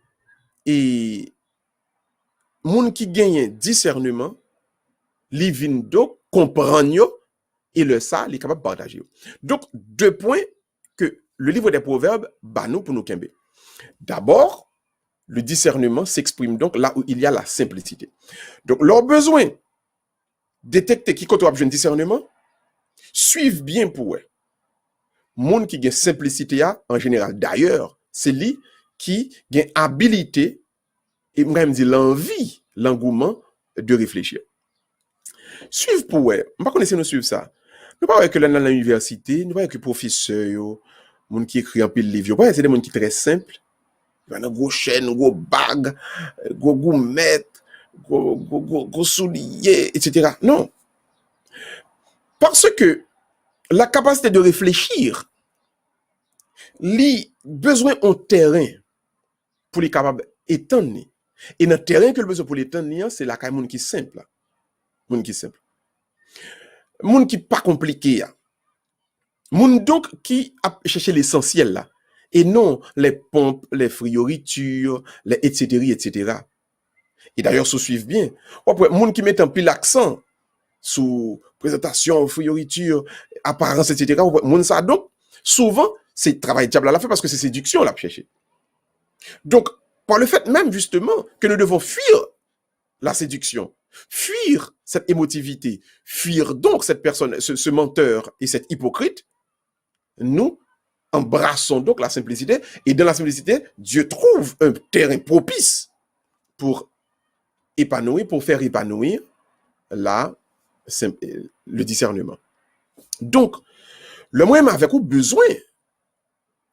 discernement, li vin do comprendre yo et le ça li capable partager. Donc deux points que le livre des proverbes ba nous pour nous kembe. D'abord, le discernement s'exprime donc là où il y a la simplicité. Donc leur besoin détecter qui côté besoin de discernement, suivent bien pour eux. Moun qui a simplicité en général. D'ailleurs, c'est lui qui a habilité et même dit l'envie, l'engouement de réfléchir. Suivre pour eux. On ne connaît pas nous suivre ça. Nous pas que dans l'université, nous pas que professeur, moun qui écrit un peu de livre, c'est des moun qui très simple. Il y a un gros chaîne, gros bag, gros gourmet, gros souliers, etc. Non. Parce que la capacité de réfléchir, li besoin en terrain pour les capables étendre. Et dans le terrain que le besoin pour l'étendre, c'est la moun qui simple. Moun qui simple. Moun qui pas compliqué. Moun donc qui a cherché l'essentiel là. Et non les pompes, les frioritures, les etc. etc. Et d'ailleurs, se suivent bien. Moun qui met un peu l'accent sous présentation, frioriture, apparence, etc. Moun ça donc, souvent, c'est travail diable à la fin parce que c'est séduction là, chercher. Donc, par le fait même justement que nous devons fuir la séduction, fuir cette émotivité, fuir donc cette personne, ce menteur et cet hypocrite, nous, embrassons donc la simplicité. Et dans la simplicité, Dieu trouve un terrain propice pour épanouir, pour faire épanouir la, le discernement. Donc, le moyen avec vous besoin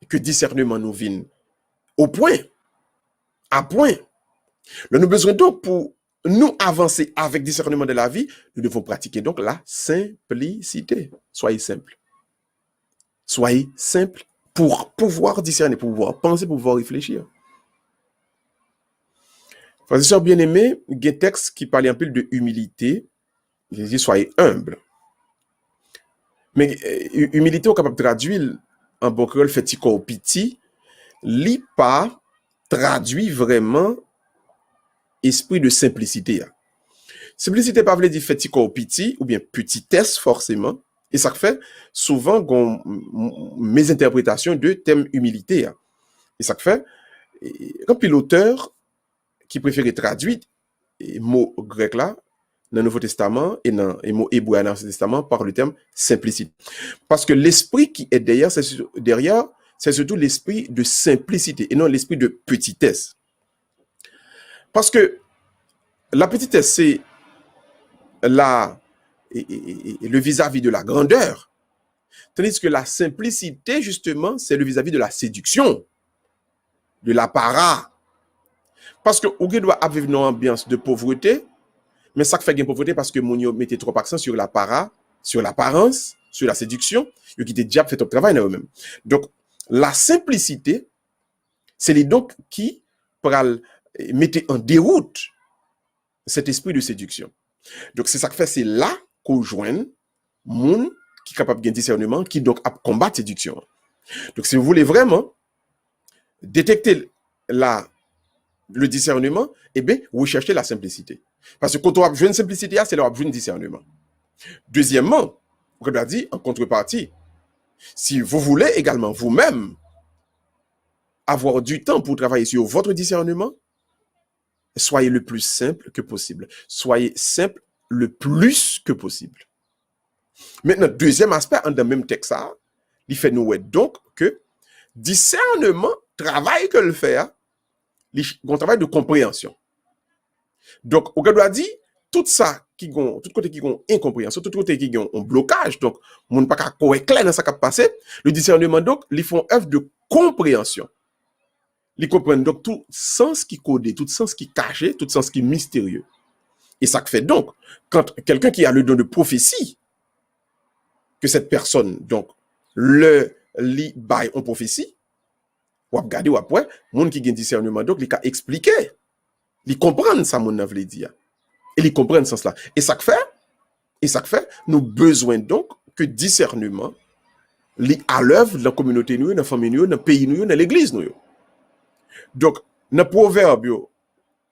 que discernement nous vienne au point, à point. Nous avons besoin donc pour nous avancer avec discernement de la vie, nous devons pratiquer donc la simplicité. Soyez simple. Soyez simple pour pouvoir discerner, pour pouvoir penser, pour pouvoir réfléchir. Frères et sœurs bien-aimés, il y a un texte qui parle un peu de humilité. Il dit soyez humble. Mais humilité, on est capable de traduire en bon créole, fait corps piti, li pas traduit vraiment esprit de simplicité. Simplicité pas veut dire fait corps piti ou bien petitesse forcément. Et ça fait souvent mes interprétations de thème humilité. Et ça fait quand l'auteur qui préfère traduire les mots grecs là dans le Nouveau Testament et dans les mots hébreux dans l'Ancien Testament par le terme simplicité. Parce que l'esprit qui est derrière, c'est surtout l'esprit de simplicité et non l'esprit de petitesse. Parce que la petitesse, c'est le vis-à-vis de la grandeur. Tandis que la simplicité, justement, c'est le vis-à-vis de la séduction, de l'apparat. Parce que vous doit vivre une ambiance de pauvreté, mais ça fait une pauvreté parce que mon yo mettait trop accent sur l'apparat, sur l'apparence, sur la séduction, yo qui était déjà fait ton travail dans eux-mêmes. Donc, la simplicité, c'est les donc qui mettait en déroute cet esprit de séduction. Donc, c'est ça que fait, c'est là qu'on joigne moun qui est capable de discernement, qui donc a combattre séduction. Donc, si vous voulez vraiment détecter le discernement, eh bien, vous cherchez la simplicité. Parce que quand on a besoin de simplicité, c'est là qu'on a besoin de discernement. Deuxièmement, on doit dire en contrepartie, si vous voulez également vous-même avoir du temps pour travailler sur votre discernement, soyez le plus simple que possible. Soyez simple le plus que possible. Maintenant, deuxième aspect, dans le même texte, il fait nous donc que discernement, travail que le fait, un travail de compréhension. Donc, on doit dire, tout ça, tout côté qui ont incompréhension, tout côté qui ont un blocage, donc, on ne peut pas clair dans ce qui a passé, le discernement, donc, ils font œuvre de compréhension. Ils comprennent donc tout sens qui codé, tout sens qui caché, tout sens qui est mystérieux. Et ça fait donc, quand quelqu'un qui a le don de prophétie, que cette personne, donc, le lit bail en prophétie, ou à regarder ou après, monde qui a un discernement, donc, il a expliqué, il comprend ça, mon veut dire. Et il comprend ce sens-là. Et ça fait, nous besoin donc que discernement, à l'œuvre dans la communauté, dans la famille, dans le pays, dans l'église. Donc, dans le proverbe,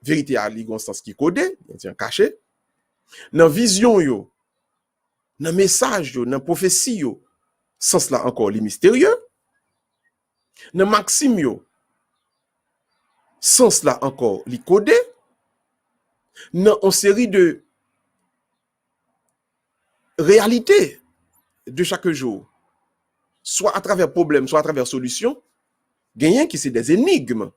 vérité a un sens qui est codé, caché. Dans la vision, dans le message, dans la prophétie, sens là encore les mystérieux. Dans la maxime, sens là encore les codé. Dans une série de réalités de chaque jour, soit à travers problème, soit à travers solution, gagnant qui c'est des énigmes.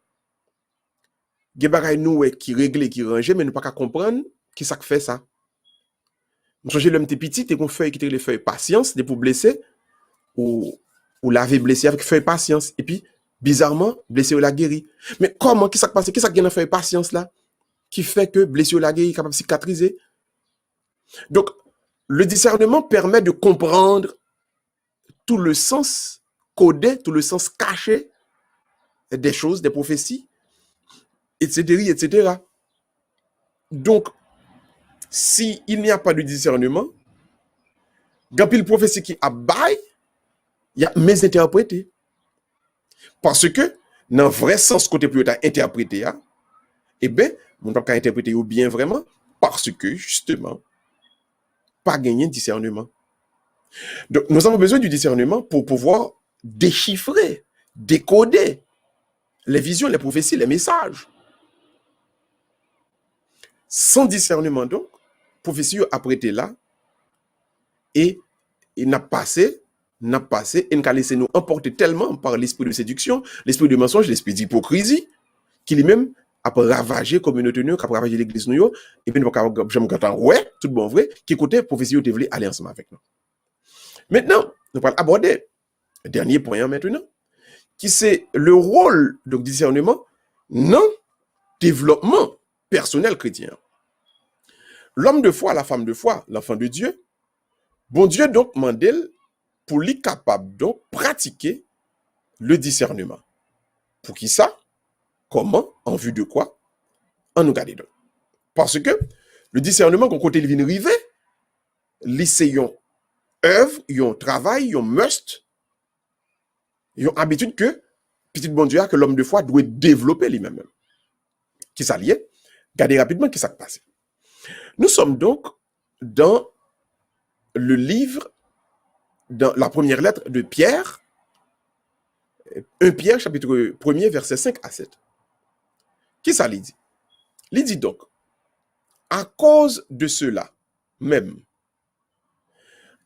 Gen bagay nous qui régler, qui ranger, mais nous pas comprendre qui ça fait ça. Nous changer l'homme petit, t'es qu'on feuille qui les feuilles patience, des pour blesser ou laver blessé avec feuille patience et puis bizarrement blessé ou la guéri. Mais comment qui ça passe, qui ça gagne feuille patience là qui fait que blessé ou la guéri capable de cicatriser. Donc le discernement permet de comprendre tout le sens codé, tout le sens caché des choses, des prophéties, etc., etc. Donc, s'il n'y a pas de discernement, quand il y a une prophétie qui abaille, il y a mésinterprété. Parce que, dans le vrai sens côté plus interprété, eh bien, on ne peut pas interpréter bien vraiment, parce que, justement, pas gagner de discernement. Donc, nous avons besoin du discernement pour pouvoir déchiffrer, décoder les visions, les prophéties, les messages. Sans discernement, donc, prophétie a prêté là, et il n'a passé n'a passé et n'a laissé nous emporter tellement par l'esprit de séduction, l'esprit de mensonge, l'esprit d'hypocrisie, qu'il est même a ravagé la communauté, a ravagé l'église, et puis j'aime quand ouais, tout bon vrai, qui côté prophétie te voulait aller ensemble avec nous. Maintenant, nous allons aborder le dernier point maintenant, qui c'est le rôle de discernement dans le développement personnel chrétien. L'homme de foi, la femme de foi, l'enfant de Dieu, bon Dieu donc mandel pour lui capable donc pratiquer le discernement. Pour qui ça? Comment? En vue de quoi? En nous garder donc. Parce que le discernement qu'on côté vient arriver, c'est une œuvre, un travail, un must, une habitude que petit bon Dieu que l'homme de foi doit développer lui-même. Qui s'allie? Regardez rapidement qui s'est passé. Nous sommes donc dans le livre, dans la première lettre de Pierre, 1 Pierre, chapitre 1er, versets 5 à 7. Qui ça lui dit? Il dit donc, à cause de cela même,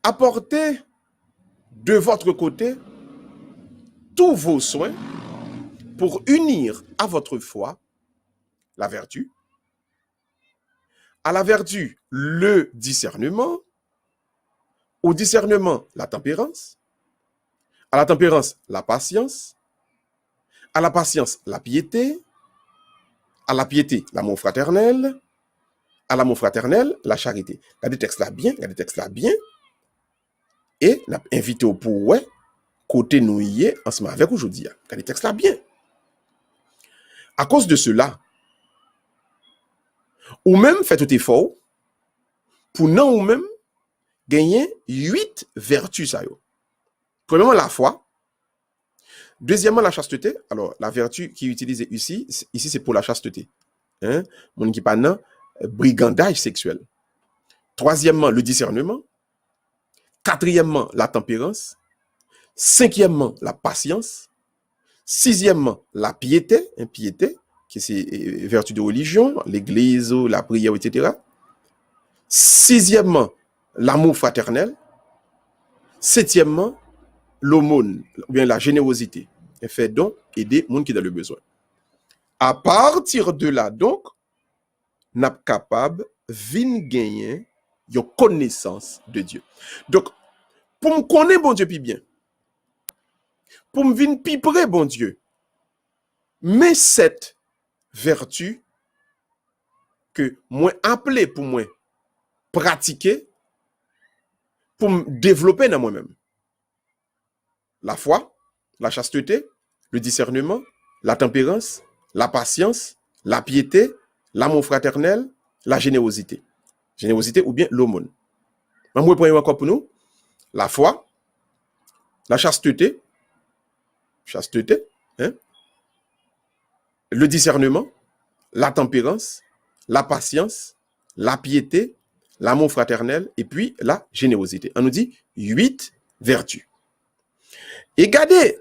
apportez de votre côté tous vos soins pour unir à votre foi la vertu, à la vertu le discernement, au discernement la tempérance, à la tempérance la patience, à la patience la piété, à la piété l'amour fraternel, à l'amour fraternel la charité. Regardez le texte là bien, et n'a invité au pour côté nous y est ensemble avec aujourd'hui. Regardez le texte là bien. À cause de cela, ou même faites tout effort pour non ou même gagner 8 vertus ça yo. Premièrement la foi, deuxièmement la chasteté. Alors la vertu qui est utilisée ici c'est pour la chasteté. Hein, mon qui pas nan brigandage sexuel. Troisièmement le discernement, quatrièmement la tempérance, cinquièmement la patience, sixièmement la piété, piété qui c'est vertu de religion, l'église, la prière, etc. Sixièmement, l'amour fraternel. Septièmement, l'aumône, ou bien la générosité. Et fait donc aider les gens qui ont le besoin. À partir de là, donc, nous sommes capables de gagner une connaissance de Dieu. Donc, pour me connaître bon Dieu plus bien, pour me venir plus près bon Dieu, mais cette vertu que moi appelé pour moi pratiquer pour me développer dans moi-même. La foi, la chasteté, le discernement, la tempérance, la patience, la piété, l'amour fraternel, la générosité. Générosité ou bien l'aumône. Je vais prendre encore pour nous. La foi, la chasteté, hein? Le discernement, la tempérance, la patience, la piété, l'amour fraternel et puis la générosité. On nous dit 8 vertus. Et regardez,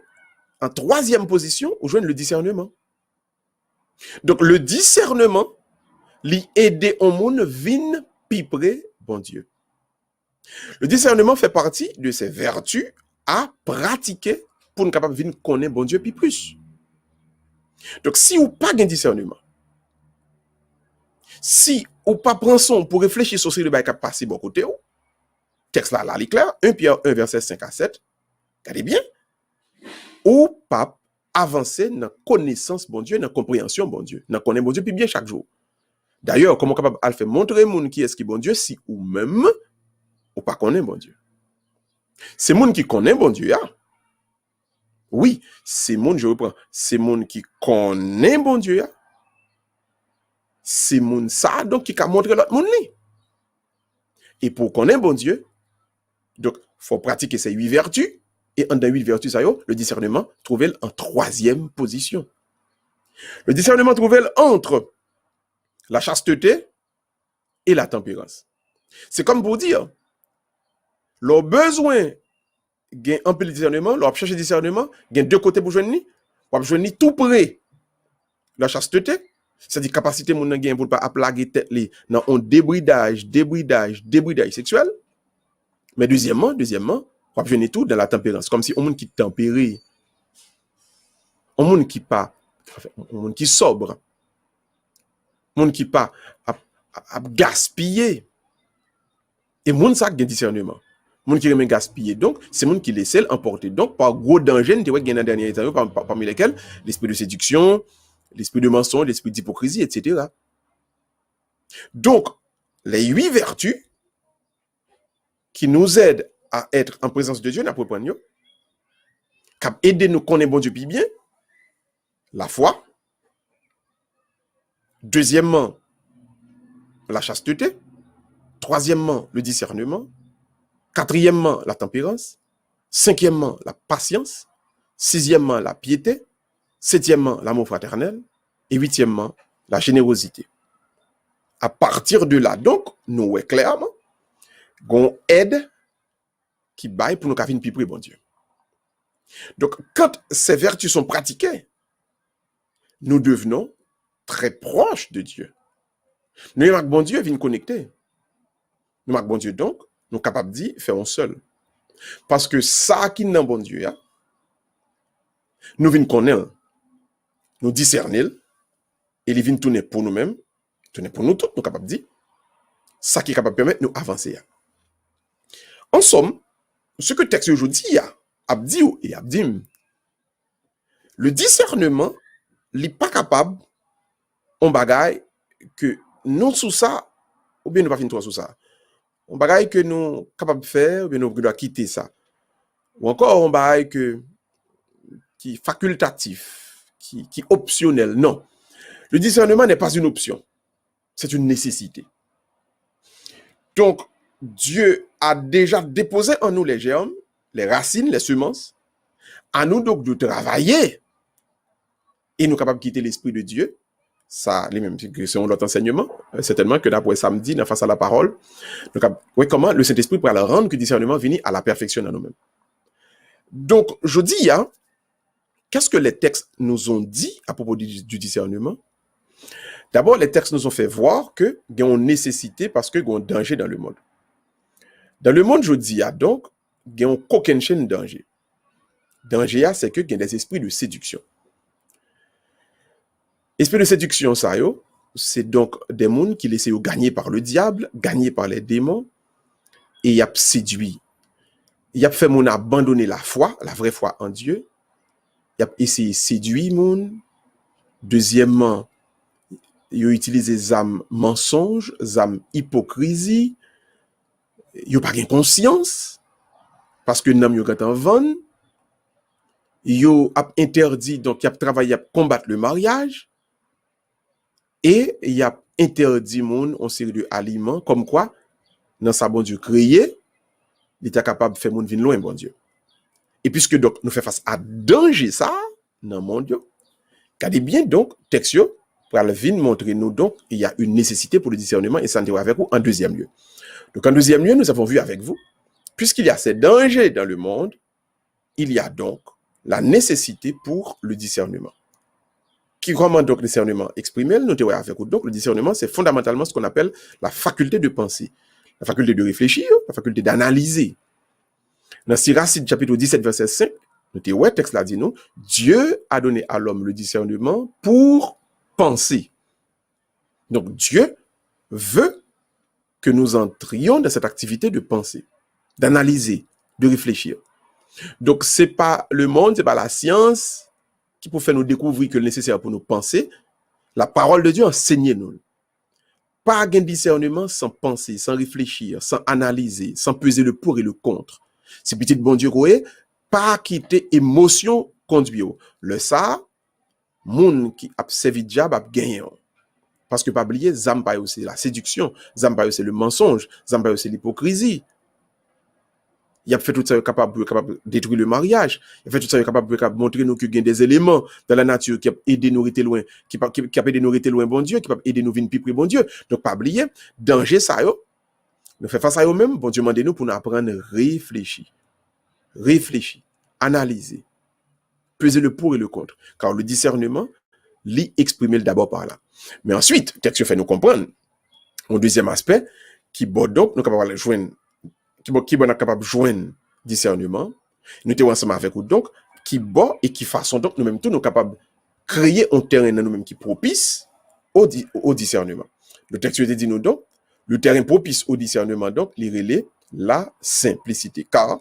en troisième position, on joint le discernement. Donc le discernement, lui aider au monde vin pipré bon Dieu. Le discernement fait partie de ces vertus à pratiquer pour nous capable de connaître bon Dieu puis plus. Donc si ou pas de discernement, si ou pas prend son pour réfléchir sur ce qui va passer bon côté, texte là, il est clair, 1 Pierre 1 verset 5 à 7, regardez bien, ou pas avancer dans la connaissance bon Dieu, dans la compréhension bon Dieu, dans connaître bon Dieu puis bien chaque jour. D'ailleurs, comment capable de faire montrer moun qui est-ce qui bon Dieu si ou même ou pas connaît bon Dieu. C'est moun qui connaît bon Dieu, hein? Oui, c'est moun, je reprends, c'est moun qui connaît bon Dieu, hein? C'est moun ça donc qui a montré l'autre moun li. Et pour connaître bon Dieu, donc faut pratiquer ces 8 vertus et en dans 8 vertus ça yo, le discernement trouve en troisième position. Le discernement trouve entre la chasteté et la tempérance. C'est comme pour dire, leur besoin gain un peu de discernement, leur chercher discernement, gain deux côtés pour joindre ni, pour joindre tout près la chasteté, c'est-à-dire capacité mon gain pour pas plaguer tête li dans un débridage sexuel. Mais deuxièmement, On va venir tout dans la tempérance. Comme si on monde qui tempéré, on monde qui pas, on monde qui sobre, on monde qui pas à gaspiller. Et monde ça qui a discernement. Monde qui remet gaspiller. Donc, c'est monde qui laisse emporter. Donc, par gros danger, nous avons dans dernier temps, parmi lesquels l'esprit de séduction, l'esprit de mensonge, l'esprit d'hypocrisie, etc. Donc, les 8 vertus qui nous aident à être en présence de Dieu, nous apprenons, qui aident nous connaître bon Dieu puis bien, la foi. Deuxièmement, la chasteté. Troisièmement, le discernement. Quatrièmement, la tempérance. Cinquièmement, la patience. Sixièmement, la piété. Septièmement, l'amour fraternel. Et huitièmement, la générosité. À partir de là, donc, nous voyons clairement qu'on aide qui baille pour nous faire une plus près, bon Dieu. Donc, quand ces vertus sont pratiquées, nous devenons très proches de Dieu. Nous, avec bon Dieu, vient connecter. Nous, avec bon Dieu, donc, nous sommes capables de dire, faisons seul. Parce que ça qui est dans bon Dieu, nous venons connaître, nous discerner, et il vient tourner pour nous-mêmes, tourner pour nous tous, nous sommes capables de dire, ça qui est capable de permettre de nous avancer. En somme, ce que le texte aujourd'hui a dit et a dit, le discernement n'est pas capable, on bagaille que nous sous ça, ou bien nous pas finir sous ça. On bagaille que nous capables de faire, ou bien nous devons quitter ça. Ou encore on bagaille qui est facultatif, qui est optionnel. Non. Le discernement n'est pas une option. C'est une nécessité. Donc, Dieu a déjà déposé en nous les germes, les racines, les semences. À nous donc de travailler et nous capables de quitter l'esprit de Dieu. Ça, les mêmes que selon notre enseignement, certainement que d'après samedi, dans face à la parole, donc, oui, comment le Saint-Esprit pourra le rendre que le discernement vienne à la perfection dans nous-mêmes. Donc, je dis, qu'est-ce que les textes nous ont dit à propos du discernement? D'abord, les textes nous ont fait voir que il y a une nécessité parce que il y a un danger dans le monde. Dans le monde, je dis, donc, il y a aucun chaîne de danger. Danger, c'est que il y a des esprits de séduction. Esprit de séduction, ça, c'est donc des gens qui laissent gagner par le diable, gagner par les démons, et y a séduit. Y a fait mon abandonner la foi, la vraie foi en Dieu. Y a essayé de séduire mon. Deuxièmement, y a utilisé des âmes mensonges, des âmes hypocrisie. Y a pas de conscience, parce que n'am yo gatan van. Yo a interdit, donc y a travaillé à combattre le mariage. Et il y a interdit moun en série de aliments, comme quoi, dans sa bon Dieu créé, il était capable de faire moun vin loin, bon Dieu. Et puisque donc, nous faisons face à danger ça, dans le monde, regardez bien donc, texte, pour le vin montrer nous donc, il y a une nécessité pour le discernement, et ça nous avec vous en deuxième lieu. Donc en deuxième lieu, nous avons vu avec vous, puisqu'il y a ces dangers dans le monde, il y a donc la nécessité pour le discernement. Qui commande donc le discernement exprimé, nous avons avec vous. Donc le discernement, c'est fondamentalement ce qu'on appelle la faculté de penser, la faculté de réfléchir, la faculté d'analyser. Dans Siracide chapitre 17, verset 5, nous avons le texte là dit nous, Dieu a donné à l'homme le discernement pour penser. Donc Dieu veut que nous entrions dans cette activité de penser, d'analyser, de réfléchir. Donc c'est pas le monde, c'est pas la science qui peut faire nous découvrir que le nécessaire pour nous penser. La parole de Dieu enseigne-nous. Pas de discernement sans penser, sans réfléchir, sans analyser, sans peser le pour et le contre. C'est petit bon Dieu quoi, pas quitter émotion conduire. Le ça, moun qui a servi diable a gagné. Parce que pas oublier, zamba c'est la séduction, zamba c'est le mensonge, zamba c'est l'hypocrisie. Il a fait tout ça capable de détruire le mariage. Il a fait tout ça capable de montrer nous qu'il y a des éléments dans la nature qui a aidé nous rester loin, qui a aidé nous rester loin bon Dieu, qui a aidé nous venir plus près bon Dieu. Donc pas oublier, danger ça yo. Nous fait face à eux même, bon Dieu demande nous pour nous apprendre à réfléchir, analyser, peser le pour et le contre. Car le discernement, l'y exprimer d'abord par là. Mais ensuite, le texte fait nous comprendre un deuxième aspect qui bon donc nous capable de joindre qui est capable de joindre discernement. Nous sommes ensemble avec vous, donc, qui bon et qui façon, donc, nous-mêmes, tous, nous sommes capables de créer un terrain dans nous-mêmes qui propice au discernement. Le texte dit nous donc, le terrain propice au discernement, donc, il relève la simplicité. Car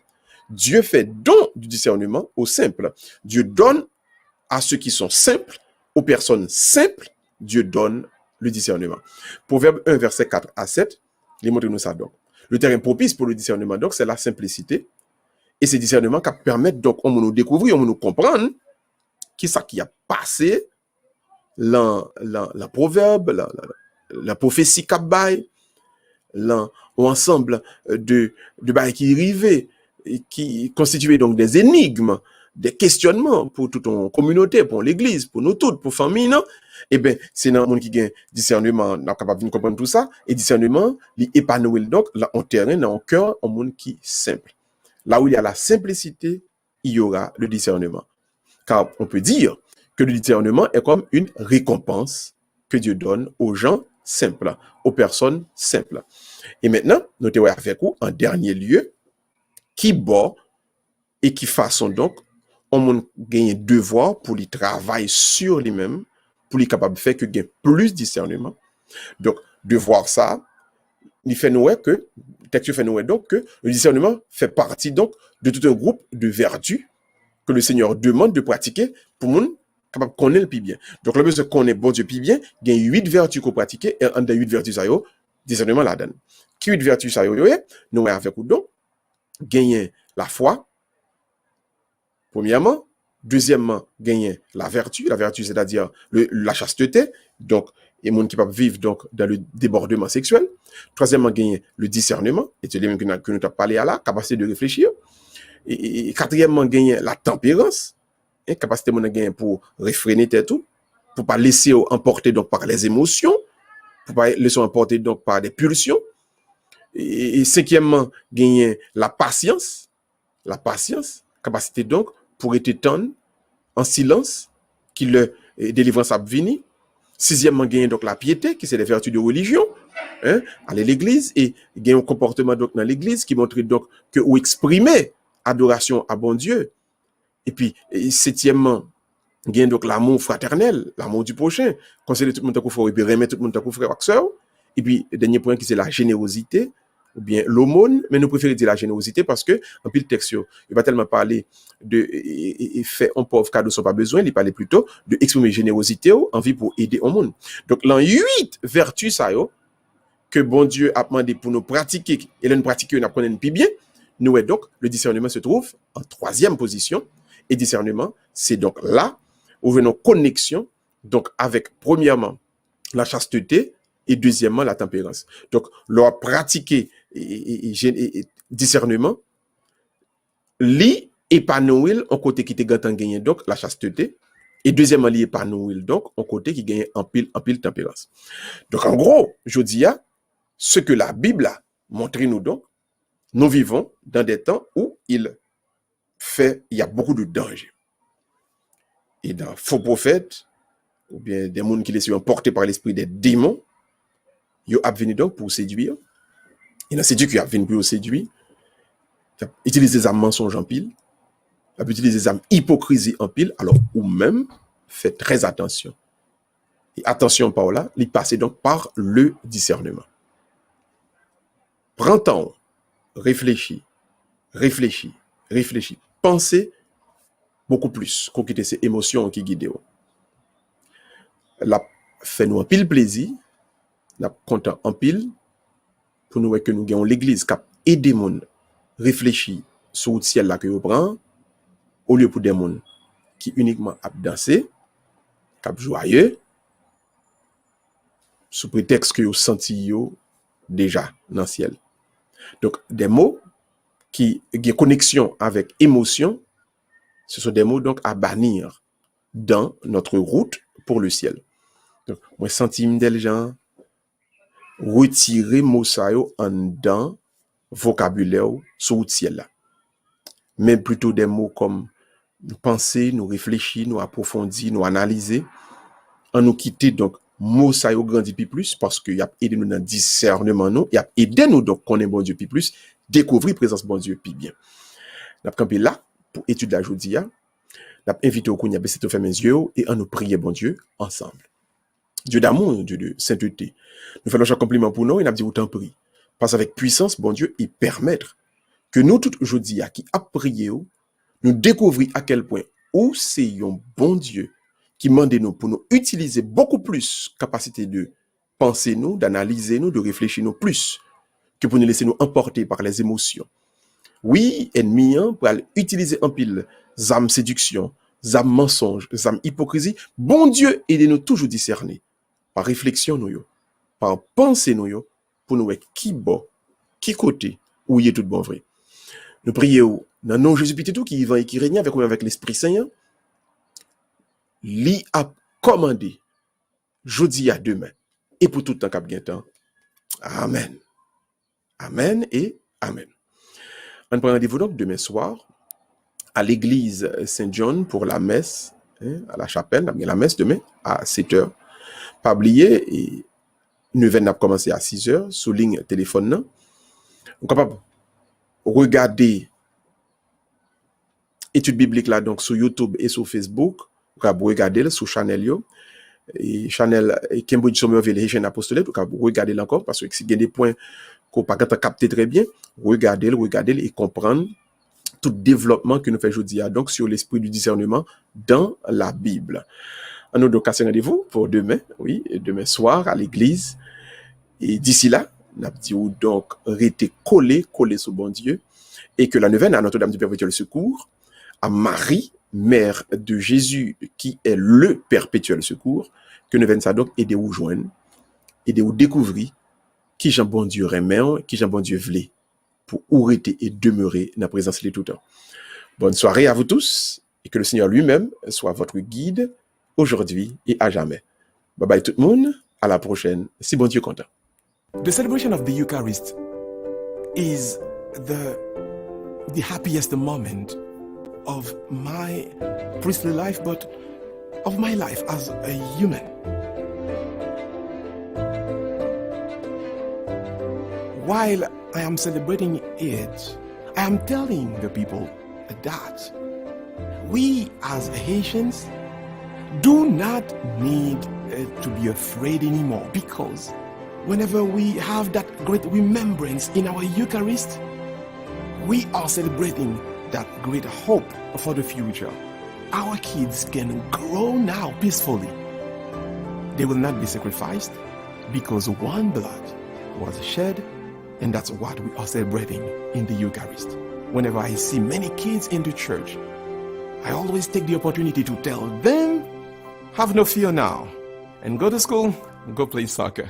Dieu fait don du discernement aux simples. Dieu donne à ceux qui sont simples, aux personnes simples, Dieu donne le discernement. Proverbe 1, verset 4 à 7, il montre nous ça donc. Le terrain propice pour le discernement, donc, c'est la simplicité. Et ces discernements qui permettent donc, on nous découvrir, on nous comprendre qui ça qui a passé, la proverbe, la prophétie qui bail, l'ensemble de bail qui arrivait, qui constituait donc des énigmes, des questionnements pour toute une communauté, pour l'église, pour nous toutes, pour famille, non? Eh bien, c'est dans le monde qui a discernement, n'a capable de comprendre tout ça, et discernement, l'épanouir donc, là, en terrain, dans le cœur, un monde qui est simple. Là où il y a la simplicité, il y aura le discernement. Car on peut dire que le discernement est comme une récompense que Dieu donne aux gens simples, aux personnes simples. Et maintenant, notez avec vous, en dernier lieu, qui bat et qui façon donc, on gagne devoir pour les travailler sur lui-même, pour les capable de faire que gagne plus de discernement. Donc, de voir ça, il fait nous que, le texte fait nous donc que le discernement fait partie donc de tout un groupe de vertus que le Seigneur demande de pratiquer pour nous capable de connaître le plus bien. Donc, le besoin de connaître bon Dieu plus bien, il y a 8 vertus qu'on pratique et en 8 vertus, ça y est, discernement la donne. Qui 8 vertus, ça y est, nous avec vous donc, gagner la foi, premièrement. Deuxièmement, gagner la vertu, c'est-à-dire la chasteté, donc, et monde qui peuvent vivre donc dans le débordement sexuel. Troisièmement, gagner le discernement, et c'est les mêmes que nous avons parlé à la capacité de réfléchir. Et quatrièmement, gagner la tempérance, capacité de gagner pour réfréner tout, pour pas laisser emporter donc par les émotions, pour pas laisser emporter donc par des pulsions. Et cinquièmement, gagner la patience, capacité donc pour être tendre en silence, qui le délivrance a venu. Sixièmement, gagner donc la piété, qui c'est les vertus de religion, aller à l'église, et gagner un comportement donc dans l'église qui montre donc que ou exprimer adoration à bon Dieu. Et puis, septièmement, gagner donc l'amour fraternel, l'amour du prochain, conseiller tout le monde à frère, et puis remettre tout le monde à frère et sœur. Et puis, dernier point qui c'est la générosité, ou bien l'aumône, mais nous préférons dire la générosité parce que, en pile texte, il va tellement parler de fait un pauvre cadeau sans pas besoin, il parlait plutôt de exprimer générosité en vie pour aider au monde. Donc, dans 8 vertus, ça, que bon Dieu a demandé pour nous pratiquer, et là, nous pratiquer, nous apprenons plus bien, nous, donc, le discernement se trouve en 3e position, et discernement, c'est donc là où venons connexion, donc, avec, premièrement, la chasteté, et deuxièmement, la tempérance. Donc, leur pratiquer discernement, li épanouir en côté qui te gagné donc la chasteté, et deuxièmement, li épanouir donc en côté qui gagne en pile tempérance. Donc, en gros, je dis ce que la Bible a montré nous donc, nous vivons dans des temps où il y a beaucoup de dangers. Et dans faux prophètes, ou bien des gens qui les sont emportés par l'esprit des démons, ils ont venu donc pour séduire. Il y a séduit qui a venu pour séduire. Il a utilisé des âmes mensonges en pile. Il a utilisé des âmes hypocrisie en pile. Alors, ou même, faites très attention. Et attention par là, il passe donc par le discernement. Prends temps, réfléchis. Pensez beaucoup plus qu'on quitte ces émotions qui guident. Là, fais-nous un pile plaisir. Nous sommes contents en pile pour nous que nous gagnons l'église qui aide les gens à réfléchir sur le ciel là que vous prenez, au lieu pour des gens qui uniquement à danser, qui joyeux, sous prétexte que vous sentez déjà dans le ciel. Donc, des mots qui ont connexion avec émotion, ce sont des mots donc à bannir dans notre route pour le ciel. Donc, moi, sentiment des gens, retirer mot ça en dans vocabulaire sur le ciel là. Mais plutôt des mots comme nous penser, nous réfléchir, nous approfondir, nous analyser, en nous quitter donc mot ça grandit plus parce qu'il a aidé nous dans discernement nous, il a aidé nous donc connaître bon Dieu plus, découvrir présence bon Dieu plus bien. N'a campé là pour étude la jodia. N'a invité au kounya baisser faire mes yeux et en nous prier bon Dieu ensemble. Dieu d'amour, Dieu de sainteté. Nous faisons un compliment pour nous et nous dit autant prie. Parce avec puissance, bon Dieu, et permettre que nous, tout aujourd'hui, qui a prié, nous découvrir à quel point, où c'est un bon Dieu qui demande nous pour nous utiliser beaucoup plus capacité de penser nous, d'analyser nous, de réfléchir nous plus, que pour nous laisser nous emporter par les émotions. Oui, ennemi, pour utiliser en pile, âme séduction, âme mensonge, âme hypocrisie, bon Dieu, aidez-nous toujours discerner, par réflexion nous, par pensée nous, pour nous qui bon, qui côté, où il est tout bon vrai. Nous prions dans le nom de Jésus tout qui vivant et qui règne avec l'Esprit Saint, lui a commandé, jeudi à demain, et pour tout le temps cap temps. Amen. Amen et Amen. On prend rendez-vous donc demain soir à l'église Saint-John pour la messe, à la chapelle, la messe demain à 7h. Pas oublier, et neuvaine a commencé à 6h, sous ligne téléphone. On est capable regarder études bibliques là donc sur YouTube et sur Facebook. On capable regarder sur channel yo et channel Cambridge Somerville et chaîne apostolique. On capable regarder encore parce que s'il y a des points qu'on pas capter très bien, regarder et comprendre tout développement que nous fait aujourd'hui donc sur l'esprit du discernement dans la Bible. On nous donc rendez-vous pour demain, oui, demain soir à l'église. Et d'ici là, nous avons donc rester collé sur bon Dieu et que la neuvaine à Notre-Dame du Perpétuel Secours, à Marie, mère de Jésus, qui est le perpétuel secours, que neuvaine ça donc aider vous joindre, aider vous découvrir qui Jean bon Dieu remet, qui Jean bon Dieu voulait pour arrêter et demeurer dans la présence de tout le temps. Bonne soirée à vous tous et que le Seigneur lui-même soit votre guide aujourd'hui et à jamais. Bye bye tout le monde, à la prochaine, si bon Dieu content. The celebration of the Eucharist is the happiest moment of my priestly life, but of my life as a human. While I am celebrating it, I am telling the people that we as Haitians do not need to be afraid anymore, because whenever we have that great remembrance in our Eucharist, we are celebrating that great hope for the future. Our kids can grow now peacefully. They will not be sacrificed because one blood was shed, and that's what we are celebrating in the Eucharist. Whenever I see many kids in the church, I always take the opportunity to tell them, have no fear now, and go to school, go play soccer.